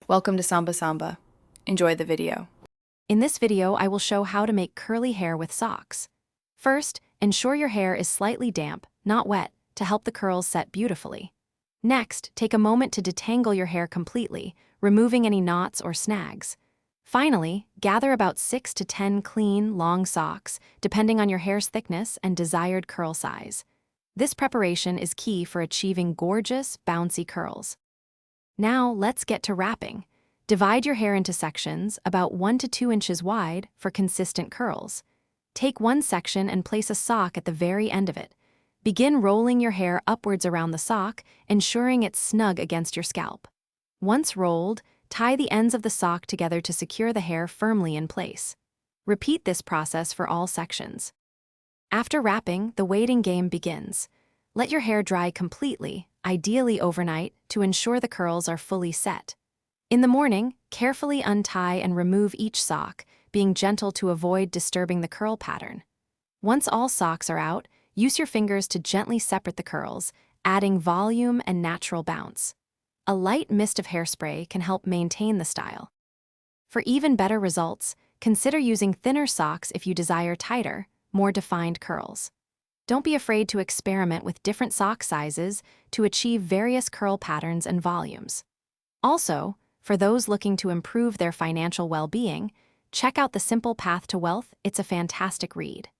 Welcome to Samba Samba. Enjoy the video. In this video, I will show how to make curly hair with socks. First, ensure your hair is slightly damp, not wet, to help the curls set beautifully. Next, take a moment to detangle your hair completely, removing any knots or snags. Finally, gather about 6 to 10 clean, long socks, depending on your hair's thickness and desired curl size. This preparation is key for achieving gorgeous, bouncy curls. Now, let's get to wrapping. Divide your hair into sections about 1 to 2 inches wide for consistent curls. Take one section and place a sock at the very end of it. Begin rolling your hair upwards around the sock, ensuring it's snug against your scalp. Once rolled, tie the ends of the sock together to secure the hair firmly in place. Repeat this process for all sections. After wrapping, the waiting game begins. Let your hair dry completely, ideally overnight, to ensure the curls are fully set. In the morning, carefully untie and remove each sock, being gentle to avoid disturbing the curl pattern. Once all socks are out, use your fingers to gently separate the curls, adding volume and natural bounce. A light mist of hairspray can help maintain the style. For even better results, consider using thinner socks if you desire tighter, more defined curls. Don't be afraid to experiment with different sock sizes to achieve various curl patterns and volumes. Also, for those looking to improve their financial well-being, check out The Simple Path to Wealth. It's a fantastic read.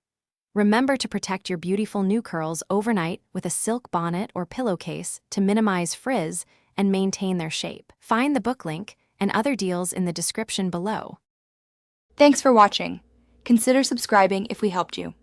Remember to protect your beautiful new curls overnight with a silk bonnet or pillowcase to minimize frizz and maintain their shape. Find the book link and other deals in the description below. Thanks for watching. Consider subscribing if we helped you.